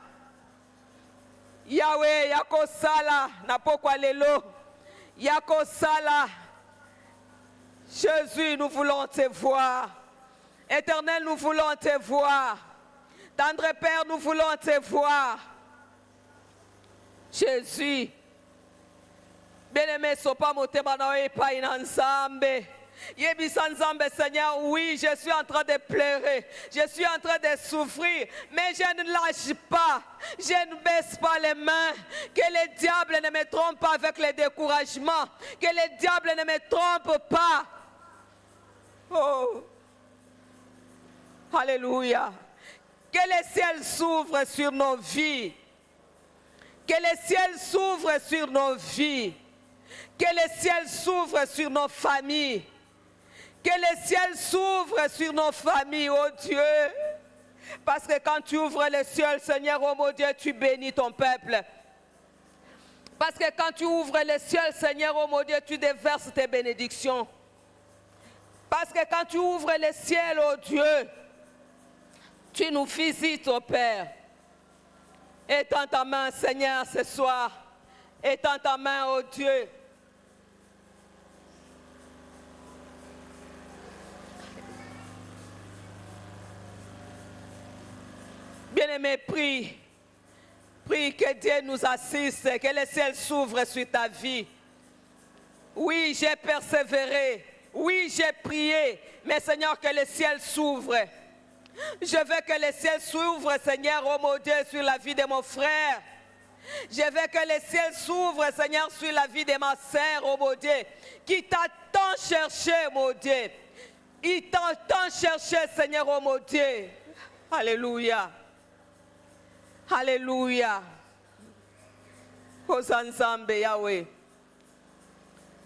Yahweh yakosala, napokwa lelo. Yakosala. Jésus, nous voulons te voir. Éternel, nous voulons te voir. Tendre Père, nous voulons te voir. Jésus. Bien-aimé, sopa motema na epa ina Nzambe. Yebisa Nzambe, Seigneur, oui, je suis en train de pleurer, je suis en train de souffrir, mais je ne lâche pas, je ne baisse pas les mains. Que le diable ne me trompe pas avec le découragement, que le diable ne me trompe pas. Oh, alléluia. Que le ciel s'ouvre sur nos vies, que le ciel s'ouvre sur nos vies, que le ciel s'ouvre sur nos familles. Que le ciel s'ouvre sur nos familles, oh Dieu. Parce que quand tu ouvres le ciel, Seigneur, oh mon Dieu, tu bénis ton peuple. Parce que quand tu ouvres le ciel, Seigneur, oh mon Dieu, tu déverses tes bénédictions. Parce que quand tu ouvres le ciel, oh Dieu, tu nous visites, oh Père. Étends ta main, Seigneur, ce soir. Étends ta main, oh Dieu. Bien-aimé, prie. Prie que Dieu nous assiste, que le ciel s'ouvre sur ta vie. Oui, j'ai persévéré. Oui, j'ai prié. Mais Seigneur, que le ciel s'ouvre. Je veux que le ciel s'ouvre, Seigneur, oh mon Dieu, sur la vie de mon frère. Je veux que le ciel s'ouvre, Seigneur, sur la vie de ma sœur, oh mon Dieu, qui t'a tant cherché, mon Dieu. Il t'a tant cherché, Seigneur, oh mon Dieu. Alléluia. Alléluia. Hosanzambe Yahweh.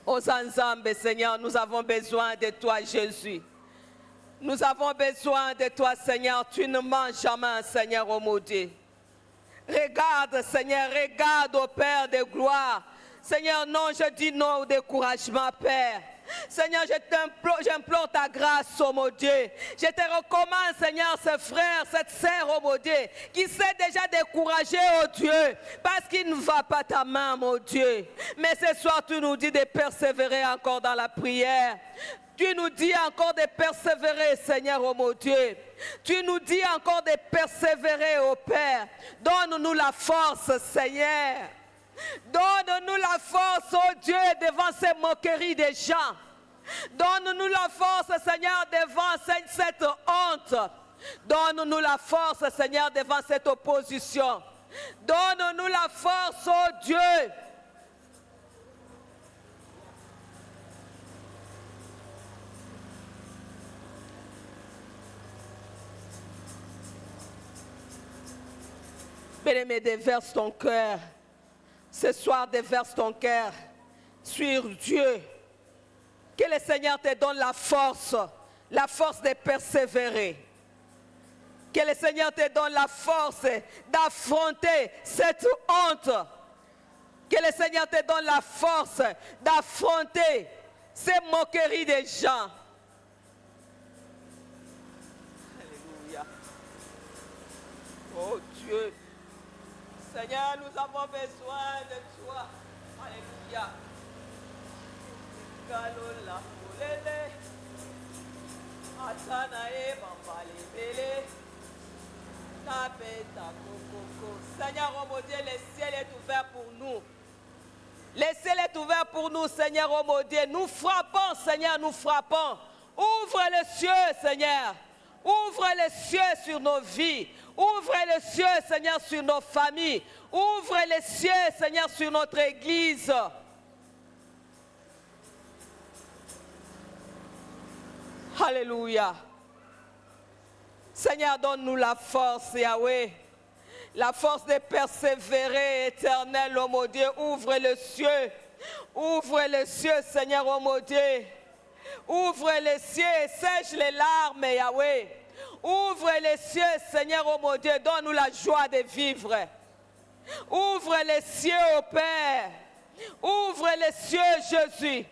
Hosanzambe Seigneur, nous avons besoin de toi Jésus. Nous avons besoin de toi Seigneur. Tu ne mens jamais Seigneur au maudit. Regarde Seigneur, regarde au Père de gloire. Seigneur, non, je dis non au découragement, Père. Seigneur, j'implore ta grâce, oh mon Dieu. Je te recommande, Seigneur, ce frère, cette sœur, oh mon Dieu, qui s'est déjà découragé, oh Dieu, parce qu'il ne va pas ta main, mon Dieu. Mais ce soir, tu nous dis de persévérer encore dans la prière. Tu nous dis encore de persévérer, Seigneur, oh mon Dieu. Tu nous dis encore de persévérer, oh Père. Donne-nous la force, Seigneur. Donne-nous la force, oh Dieu, devant ces moqueries des gens. Donne-nous la force, Seigneur, devant cette honte. Donne-nous la force, Seigneur, devant cette opposition. Donne-nous la force, oh Dieu. Bien-aimé, déverse ton cœur. Ce soir, déverse ton cœur sur Dieu. Que le Seigneur te donne la force de persévérer. Que le Seigneur te donne la force d'affronter cette honte. Que le Seigneur te donne la force d'affronter ces moqueries des gens. Alléluia. Oh Dieu. Seigneur, nous avons besoin de toi. Alléluia. Seigneur, oh mon Dieu, le ciel est ouvert pour nous. Le ciel est ouvert pour nous, Seigneur, oh mon Dieu. Nous frappons, Seigneur, nous frappons. Ouvre les cieux, Seigneur. Ouvre les cieux sur nos vies. Ouvre les cieux, Seigneur, sur nos familles. Ouvre les cieux, Seigneur, sur notre église. Alléluia. Seigneur, donne-nous la force, Yahweh. La force de persévérer, éternel, oh mon Dieu. Ouvre les cieux. Ouvre les cieux, Seigneur, oh mon Dieu. Ouvre les cieux et sèche les larmes, Yahweh. Ouvre les cieux, Seigneur, oh mon Dieu, donne-nous la joie de vivre. Ouvre les cieux, oh Père. Ouvre les cieux, Jésus.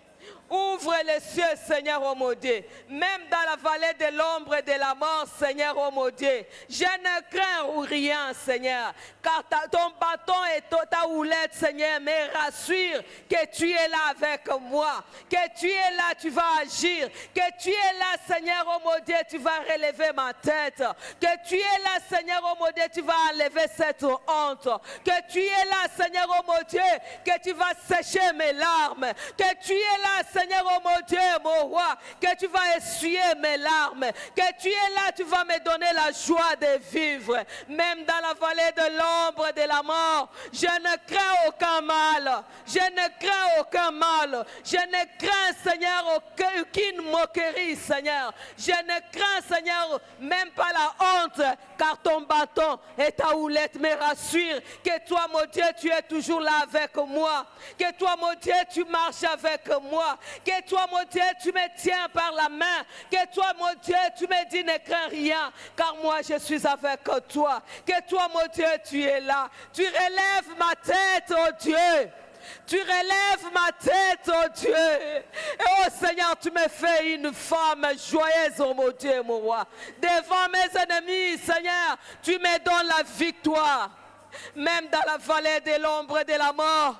Ouvre les cieux, Seigneur, oh mon Dieu. Même dans la vallée de l'ombre et de la mort, Seigneur, oh mon Dieu. Je ne crains rien, Seigneur. Car ton bâton et ta houlette, Seigneur, me rassure que tu es là avec moi. Que tu es là, tu vas agir. Que tu es là, Seigneur, oh mon Dieu, tu vas relever ma tête. Que tu es là, Seigneur, oh mon Dieu, tu vas enlever cette honte. Que tu es là, Seigneur, oh mon Dieu, que tu vas sécher mes larmes. Que tu es là, Seigneur, oh mon Dieu, mon roi, que tu vas essuyer mes larmes, que tu es là, tu vas me donner la joie de vivre, même dans la vallée de l'ombre de la mort. Je ne crains aucun mal, je ne crains aucun mal, je ne crains, Seigneur, aucune moquerie, Seigneur. Je ne crains, Seigneur, même pas la honte, car ton bâton et ta houlette me rassurent que toi, mon Dieu, tu es toujours là avec moi, que toi, mon Dieu, tu marches avec moi. Que toi, mon Dieu, tu me tiens par la main. Que toi, mon Dieu, tu me dis ne crains rien, car moi je suis avec toi. Que toi, mon Dieu, tu es là. Tu relèves ma tête, oh Dieu. Tu relèves ma tête, oh Dieu. Et oh Seigneur, tu me fais une femme joyeuse, oh mon Dieu, mon roi. Devant mes ennemis, Seigneur, tu me donnes la victoire. Même dans la vallée de l'ombre de la mort.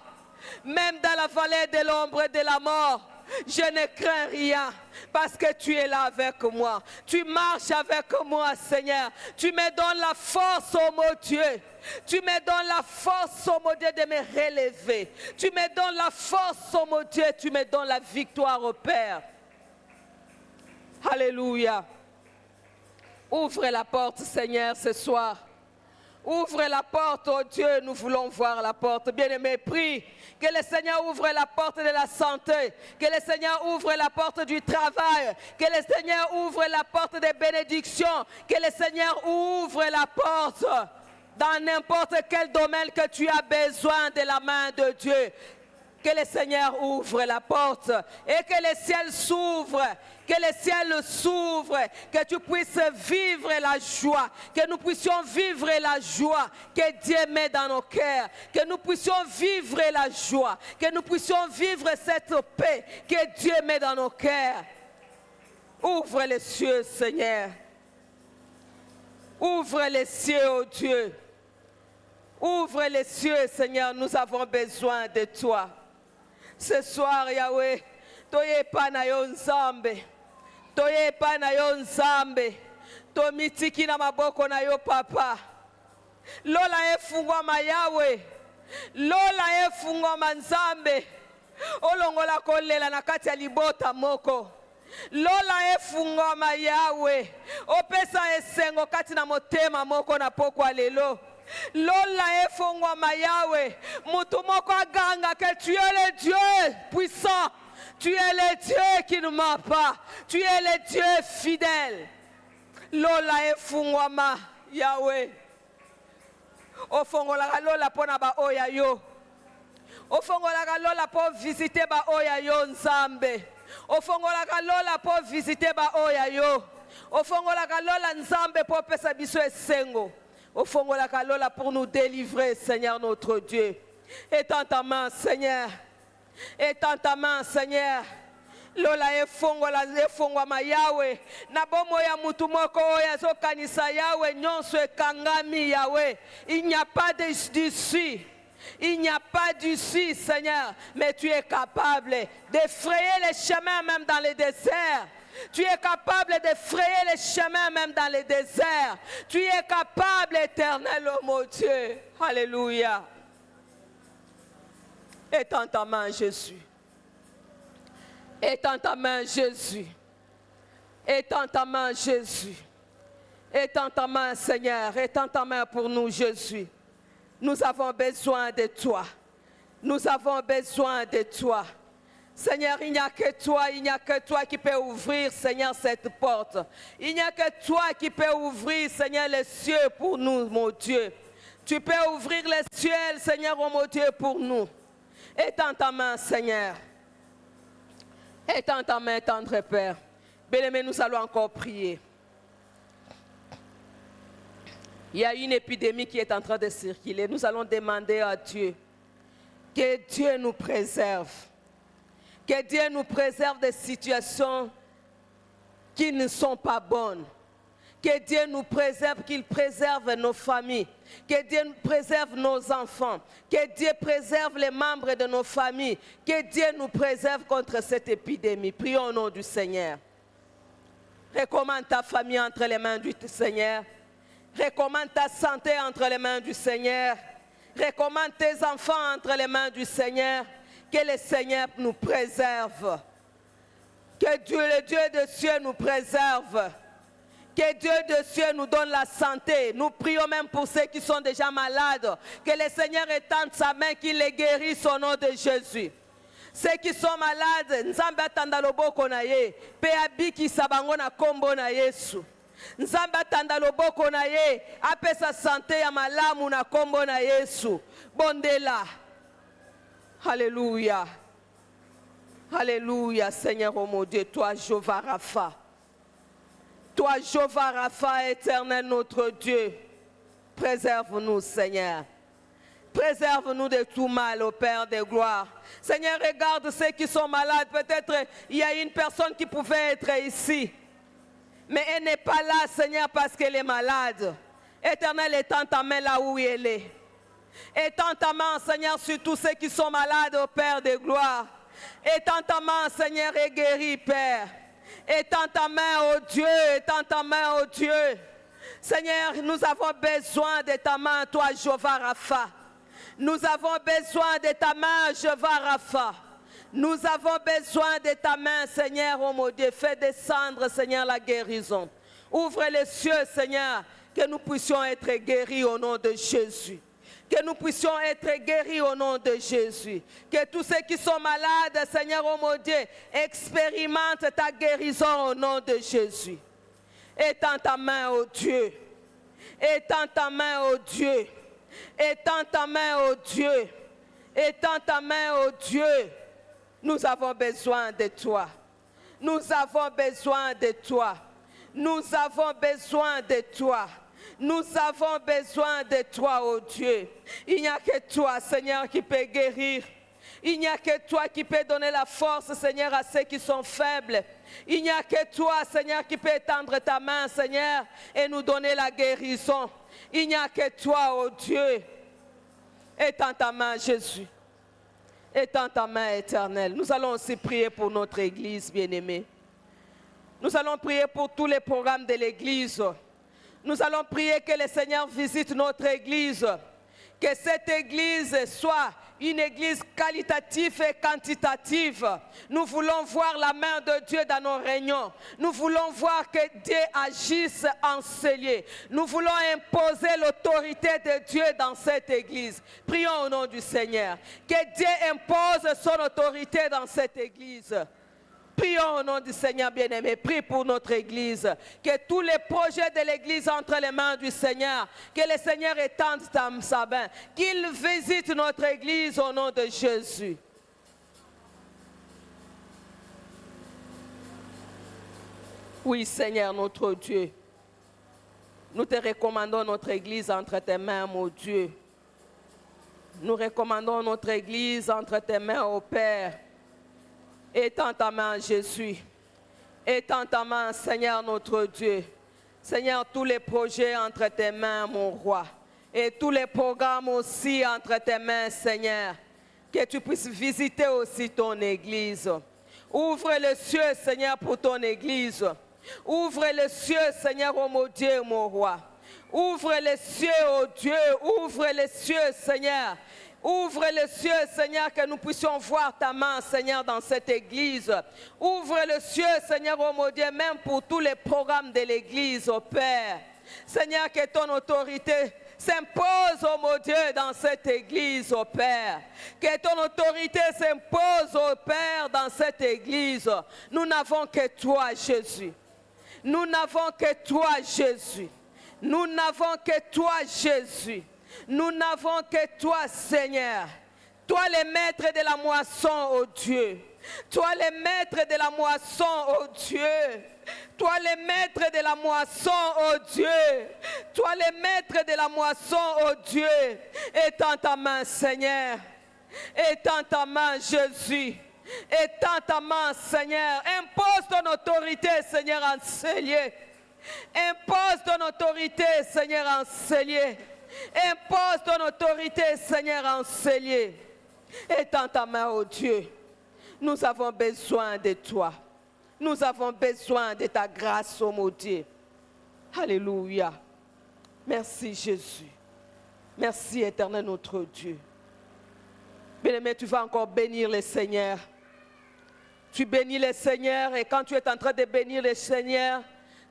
Même dans la vallée de l'ombre de la mort. Je ne crains rien parce que tu es là avec moi. Tu marches avec moi, Seigneur. Tu me donnes la force, oh mon Dieu. Tu me donnes la force, oh mon Dieu, de me relever. Tu me donnes la force, oh mon Dieu. Tu me donnes la victoire, oh Père. Alléluia. Ouvre la porte, Seigneur, ce soir. Ouvre la porte, oh Dieu, nous voulons voir la porte. Bien-aimé, prie que le Seigneur ouvre la porte de la santé, que le Seigneur ouvre la porte du travail, que le Seigneur ouvre la porte des bénédictions, que le Seigneur ouvre la porte dans n'importe quel domaine que tu as besoin de la main de Dieu. Que le Seigneur ouvre la porte et que le ciel s'ouvre, que le ciel s'ouvre, que tu puisses vivre la joie, que nous puissions vivre la joie que Dieu met dans nos cœurs, que nous puissions vivre la joie, que nous puissions vivre cette paix que Dieu met dans nos cœurs. Ouvre les cieux, Seigneur. Ouvre les cieux, oh Dieu. Ouvre les cieux, Seigneur, nous avons besoin de toi. Ce soir, Yahweh, toye pa na yo nzambe. Toye pa na yo nzambe. To mitiki na maboko na yo papa. Lola efungwa Yahweh. Lola efungwa nzambe. Olongola kolela na kati ya libota moko. Lola efungwa Yahweh. Opesa esengo kati na motema moko na pokwa lelo. Lola efongwa Yahweh, mutumoko aganga que tu es le Dieu puissant, tu es le Dieu qui ne ment pas, tu es le Dieu fidèle. Lola efongwa Yahweh, ofongola lola pona ba oya yo, ofongola lola po visiter ba oya yo nzambe, ofongola lola po visiter ba oya yo, ofongola lola nzambe po pesa biso esengo. Au fond de la calola pour nous délivrer, Seigneur notre Dieu. Étends ta main, Seigneur. Étends ta main, Seigneur. Lola efongola efongwa Yahweh. Na bomo ya mutu moko ya zo kanisa Yahweh nyonso ekangami Yahweh. Il n'y a pas d'issue. Il n'y a pas d'issue, Seigneur, mais tu es capable d'effrayer les chemins même dans les déserts. Tu es capable de frayer les chemins même dans les déserts. Tu es capable, éternel, oh mon Dieu. Alléluia. Étends ta main, Jésus. Étends ta main, Jésus. Étends ta main, Jésus. Étends ta main, Seigneur. Étends ta main pour nous, Jésus. Nous avons besoin de toi. Nous avons besoin de toi. Seigneur, il n'y a que toi qui peux ouvrir, Seigneur, cette porte. Il n'y a que toi qui peux ouvrir, Seigneur, les cieux pour nous, mon Dieu. Tu peux ouvrir les cieux, Seigneur, oh mon Dieu, pour nous. Étends ta main, Seigneur. Étends ta main, tendre Père. Bien-aimé, nous allons encore prier. Il y a une épidémie qui est en train de circuler. Nous allons demander à Dieu que Dieu nous préserve. Que Dieu nous préserve des situations qui ne sont pas bonnes. Que Dieu nous préserve, qu'il préserve nos familles. Que Dieu nous préserve nos enfants. Que Dieu préserve les membres de nos familles. Que Dieu nous préserve contre cette épidémie. Prions au nom du Seigneur. Recommande ta famille entre les mains du Seigneur. Recommande ta santé entre les mains du Seigneur. Recommande tes enfants entre les mains du Seigneur. Que le Seigneur nous préserve. Que Dieu, le Dieu de cieux, nous préserve. Que Dieu de cieux nous donne la santé. Nous prions même pour ceux qui sont déjà malades. Que le Seigneur étende sa main, qu'il les guérisse au nom de Jésus. Ceux qui sont malades, Nzambe atanda loboko na ye, pe abikisa bango na kombo na Yesu. Nzambe atanda loboko na ye, apesa santé ya malamu na kombo na Yesu. Bondela. Alléluia. Alléluia, Seigneur, oh mon Dieu, toi, Jéhovah Rapha. Toi, Jéhovah Rapha, éternel notre Dieu. Préserve-nous, Seigneur. Préserve-nous de tout mal, ô Père de gloire. Seigneur, regarde ceux qui sont malades. Peut-être il y a une personne qui pouvait être ici. Mais elle n'est pas là, Seigneur, parce qu'elle est malade. Éternel, étends ta main là où elle est. Étends ta main, Seigneur, sur tous ceux qui sont malades, ô Père de gloire. Étends ta main, Seigneur, et guéris, Père. Étends ta main, ô Dieu, étends ta main, ô Dieu. Seigneur, nous avons besoin de ta main, toi, Jéhovah Rapha. Nous avons besoin de ta main, Jéhovah Rapha. Nous avons besoin de ta main, Seigneur, ô mon Dieu. Fais descendre, Seigneur, la guérison. Ouvre les cieux, Seigneur, que nous puissions être guéris au nom de Jésus. Que nous puissions être guéris au nom de Jésus. Que tous ceux qui sont malades, Seigneur, oh mon Dieu, expérimentent ta guérison au nom de Jésus. Étends ta main, oh Dieu. Étends ta main, ô Dieu. Étends ta main, ô Dieu. Étends ta main, ô Dieu. Nous avons besoin de toi. Nous avons besoin de toi. Nous avons besoin de toi. Nous avons besoin de toi, ô Dieu. Il n'y a que toi, Seigneur, qui peut guérir. Il n'y a que toi qui peut donner la force, Seigneur, à ceux qui sont faibles. Il n'y a que toi, Seigneur, qui peut étendre ta main, Seigneur, et nous donner la guérison. Il n'y a que toi, ô Dieu. Étends ta main, Jésus. Étends ta main éternelle. Nous allons aussi prier pour notre Église, bien-aimée. Nous allons prier pour tous les programmes de l'Église. Nous allons prier que le Seigneur visite notre Église. Que cette Église soit une Église qualitative et quantitative. Nous voulons voir la main de Dieu dans nos réunions. Nous voulons voir que Dieu agisse en ce lieu. Nous voulons imposer l'autorité de Dieu dans cette Église. Prions au nom du Seigneur. Que Dieu impose son autorité dans cette Église. Prions au nom du Seigneur bien-aimé. Prie pour notre Église. Que tous les projets de l'Église entrent les mains du Seigneur. Que le Seigneur étende sa main. Qu'il visite notre Église au nom de Jésus. Oui, Seigneur, notre Dieu. Nous te recommandons notre Église entre tes mains, mon Dieu. Nous recommandons notre Église entre tes mains, ô Père. Étends ta main, Jésus. Étends ta main, Seigneur notre Dieu. Seigneur, tous les projets entre tes mains, mon roi. Et tous les programmes aussi entre tes mains, Seigneur. Que tu puisses visiter aussi ton Église. Ouvre les cieux, Seigneur, pour ton Église. Ouvre les cieux, Seigneur, ô mon Dieu, mon roi. Ouvre les cieux, ô Dieu. Ouvre les cieux, Seigneur. Ouvre les cieux, Seigneur, que nous puissions voir ta main, Seigneur, dans cette Église. Ouvre les cieux, Seigneur, oh mon Dieu, même pour tous les programmes de l'Église, oh Père. Seigneur, que ton autorité s'impose, oh mon Dieu, dans cette Église, oh Père. Que ton autorité s'impose, oh Père, dans cette Église. Nous n'avons que toi, Jésus. Nous n'avons que toi, Jésus. Nous n'avons que toi, Jésus. Nous n'avons que toi, Seigneur. Toi, le maître de la moisson, ô Dieu. Toi, le maître de la moisson, ô Dieu. Toi, le maître de la moisson, ô Dieu. Toi, le maître de la moisson, ô Dieu. Étends ta main, Seigneur. Étends ta main, Jésus. Étends ta main, Seigneur. Impose ton autorité, Seigneur, en ce lieu. Impose ton autorité, Seigneur, en ce lieu. Impose ton autorité, Seigneur, en ce lieu. Étends ta main, ô Dieu. Nous avons besoin de toi. Nous avons besoin de ta grâce, ô mon Dieu. Alléluia. Merci, Jésus. Merci, éternel notre Dieu. Bien-aimé, tu vas encore bénir le Seigneur. Tu bénis le Seigneur et quand tu es en train de bénir le Seigneur,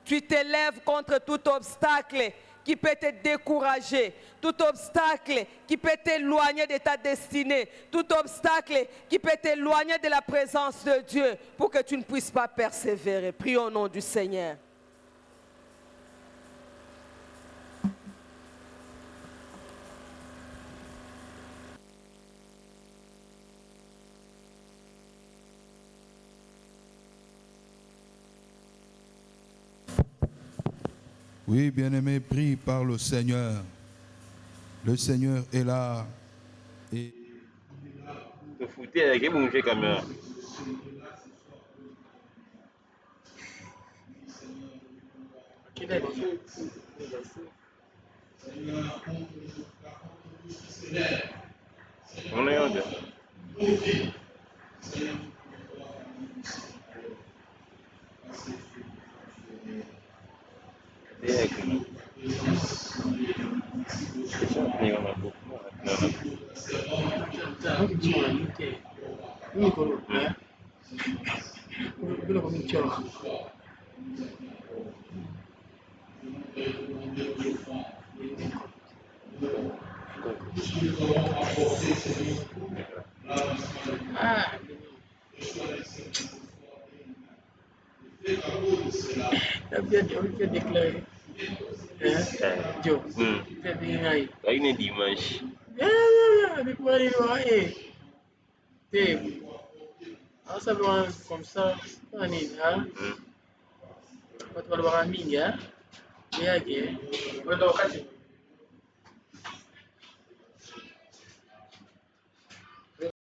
tu t'élèves contre tout obstacle qui peut te décourager, tout obstacle qui peut t'éloigner de ta destinée, tout obstacle qui peut t'éloigner de la présence de Dieu pour que tu ne puisses pas persévérer. Prions au nom du Seigneur. Oui, bien-aimé, prie par le Seigneur. Le Seigneur est là. Et... te foutais avec mon jeu caméra. On est en deux. Bien déclaré. Jo. C'est bien. Avec un dimanche. Avec quoi il va ça va comme ça. Pas ni hein. Pas de valeur mingi hein. Yake. Wewe wakati